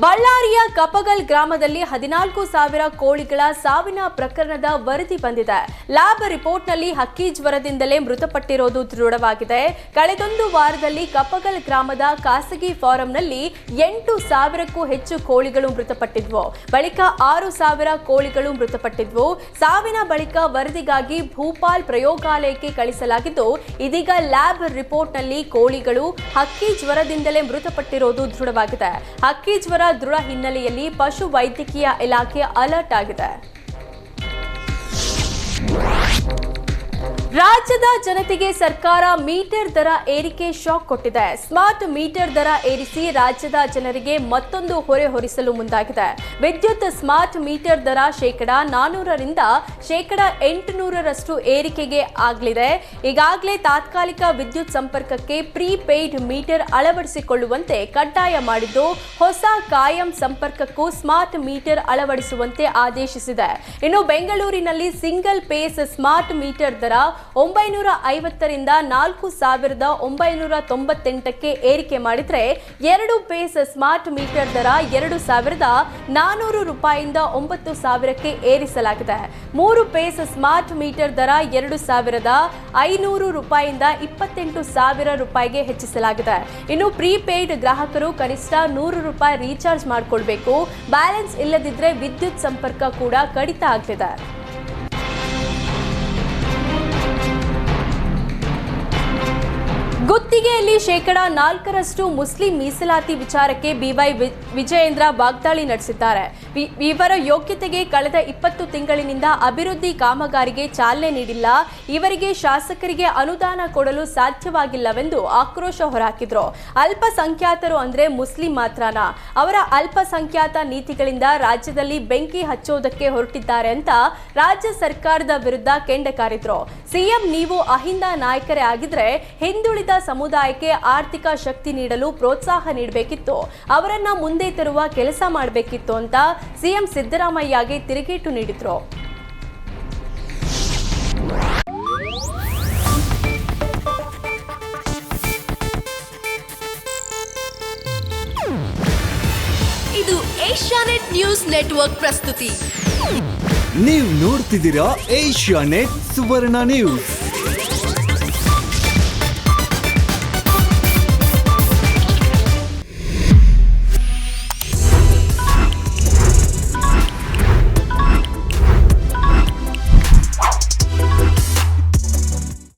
ಬಳ್ಳಾರಿಯ ಕಪಗಲ್ ಗ್ರಾಮದಲ್ಲಿ 14,000 ಕೋಳಿಗಳ ಸಾವಿನ ಪ್ರಕರಣದ ವರದಿ ಬಂದಿದೆ. ಲ್ಯಾಬ್ ರಿಪೋರ್ಟ್ನಲ್ಲಿ ಹಕ್ಕಿ ಜ್ವರದಿಂದಲೇ ಮೃತಪಟ್ಟಿರೋದು ದೃಢವಾಗಿದೆ. ಕಳೆದೊಂದು ವಾರದಲ್ಲಿ ಕಪಗಲ್ ಗ್ರಾಮದ ಖಾಸಗಿ ಫಾರಂನಲ್ಲಿ 8,000ಕ್ಕೂ ಹೆಚ್ಚು ಕೋಳಿಗಳು ಮೃತಪಟ್ಟಿದ್ವು. ಬಳಿಕ 6,000 ಕೋಳಿಗಳು ಮೃತಪಟ್ಟಿದ್ವು. ಸಾವಿನ ಬಳಿಕ ವರದಿಗಾಗಿ ಭೂಪಾಲ್ ಪ್ರಯೋಗಾಲಯಕ್ಕೆ ಕಳಿಸಲಾಗಿದ್ದು, ಇದೀಗ ಲ್ಯಾಬ್ ರಿಪೋರ್ಟ್ನಲ್ಲಿ ಕೋಳಿಗಳು ಹಕ್ಕಿ ಜ್ವರದಿಂದಲೇ ಮೃತಪಟ್ಟಿರೋದು ದೃಢವಾಗಿದೆ. ಹಕ್ಕಿ ಜ್ವರ ದೃಢ ಹಿನ್ನೆಲೆಯಲ್ಲಿ ಪಶು ವೈದ್ಯಕೀಯ ಇಲಾಖೆ ಅಲರ್ಟ್ ಆಗಿದೆ. ರಾಜ್ಯದ ಜನತೆಗೆ ಸರ್ಕಾರ ಮೀಟರ್ ದರ ಏರಿಕೆ ಶಾಕ್ ಕೊಟ್ಟಿದೆ. ಸ್ಮಾರ್ಟ್ ಮೀಟರ್ ದರ ಏರಿಸಿ ರಾಜ್ಯದ ಜನರಿಗೆ ಮತ್ತೊಂದು ಹೊರೆ ಹೊರಿಸಲು ಮುಂದಾಗಿದೆ. ವಿದ್ಯುತ್ ಸ್ಮಾರ್ಟ್ ಮೀಟರ್ ದರ %400ರಿಂದ %800ರಷ್ಟು ಏರಿಕೆಗೆ ಆಗಲಿದೆ. ಈಗಾಗಲೇ ತಾತ್ಕಾಲಿಕ ವಿದ್ಯುತ್ ಸಂಪರ್ಕಕ್ಕೆ ಪ್ರೀಪೇಯ್ಡ್ ಮೀಟರ್ ಅಳವಡಿಸಿಕೊಳ್ಳುವಂತೆ ಕಡ್ಡಾಯ ಮಾಡಿದ್ದು, ಹೊಸ ಕಾಯಂ ಸಂಪರ್ಕಕ್ಕೂ ಸ್ಮಾರ್ಟ್ ಮೀಟರ್ ಅಳವಡಿಸುವಂತೆ ಆದೇಶಿಸಿದೆ. ಇನ್ನು ಬೆಂಗಳೂರಿನಲ್ಲಿ ಸಿಂಗಲ್ ಪೇಸ್ ಸ್ಮಾರ್ಟ್ ಮೀಟರ್ ದರ 950ರಿಂದ 4,998ಕ್ಕೆ ಏರಿಕೆ ಮಾಡಿದರೆ, 2 ಪೇಸ್ ಸ್ಮಾರ್ಟ್ ಮೀಟರ್ ದರ ₹2,400ರಿಂದ 9,000ಕ್ಕೆ ಏರಿಸಲಾಗಿದೆ. 3 ಪೇಸ್ ಸ್ಮಾರ್ಟ್ ಮೀಟರ್ ದರ ₹2,500ರಿಂದ ₹28,000ಗೆ ಹೆಚ್ಚಿಸಲಾಗಿದೆ. ಇನ್ನು ಪ್ರೀಪೇಯ್ಡ್ ಗ್ರಾಹಕರು ಕನಿಷ್ಠ ₹100 ರೀಚಾರ್ಜ್ ಮಾಡಿಕೊಳ್ಬೇಕು. ಬ್ಯಾಲೆನ್ಸ್ ಇಲ್ಲದಿದ್ದರೆ ವಿದ್ಯುತ್ ಸಂಪರ್ಕ ಕೂಡ ಕಡಿತ ಆಗ್ತಿದೆ. ಗುತ್ತಿಗೆಯಲ್ಲಿ %4ರಷ್ಟು ಮುಸ್ಲಿಂ ಮೀಸಲಾತಿ ವಿಚಾರಕ್ಕೆ BY ವಿಜಯೇಂದ್ರ ವಾಗ್ದಾಳಿ ನಡೆಸಿದ್ದಾರೆ. ಇವರ ಯೋಗ್ಯತೆಗೆ ಕಳೆದ 20 ತಿಂಗಳಿನಿಂದ ಅಭಿವೃದ್ಧಿ ಕಾಮಗಾರಿಗೆ ಚಾಲನೆ ನೀಡಿಲ್ಲ. ಇವರಿಗೆ ಶಾಸಕರಿಗೆ ಅನುದಾನ ಕೊಡಲು ಸಾಧ್ಯವಾಗಿಲ್ಲವೆಂದು ಆಕ್ರೋಶ ಹೊರಹಾಕಿದ್ರು. ಅಲ್ಪಸಂಖ್ಯಾತರು ಅಂದ್ರೆ ಮುಸ್ಲಿಂ ಮಾತ್ರನಾ? ಅವರ ಅಲ್ಪಸಂಖ್ಯಾತ ನೀತಿಗಳಿಂದ ರಾಜ್ಯದಲ್ಲಿ ಬೆಂಕಿ ಹಚ್ಚೋದಕ್ಕೆ ಹೊರಟಿದ್ದಾರೆ ಅಂತ ರಾಜ್ಯ ಸರ್ಕಾರದ ವಿರುದ್ಧ ಕೆಂಡಕಾರಿದ್ರು. ಸಿಎಂ ನೀವು ಅಹಿಂದ ನಾಯಕರೇ ಆಗಿದ್ರೆ ಹಿಂದುಳಿದ ಸಮುದಾಯಕ್ಕೆ ಆರ್ಥಿಕ ಶಕ್ತಿ ನೀಡಲು ಪ್ರೋತ್ಸಾಹ ನೀಡಬೇಕಿತ್ತು, ಅವರನ್ನ ಮುಂದೆ ತರುವ ಕೆಲಸ ಮಾಡಬೇಕಿತ್ತು ಅಂತ ಸಿಎಂ ಸಿದ್ದರಾಮಯ್ಯಗೆ ತಿರುಗೇಟು ನೀಡಿದ್ರು. ಇದು ಏಷ್ಯಾನೆಟ್ ನ್ಯೂಸ್ ನೆಟ್ವರ್ಕ್ ಪ್ರಸ್ತುತಿ. ನೀವು ನೋಡ್ತಿದ್ದೀರಾ ಏಷ್ಯಾನೆಟ್ ಸುವರ್ಣ ನ್ಯೂಸ್.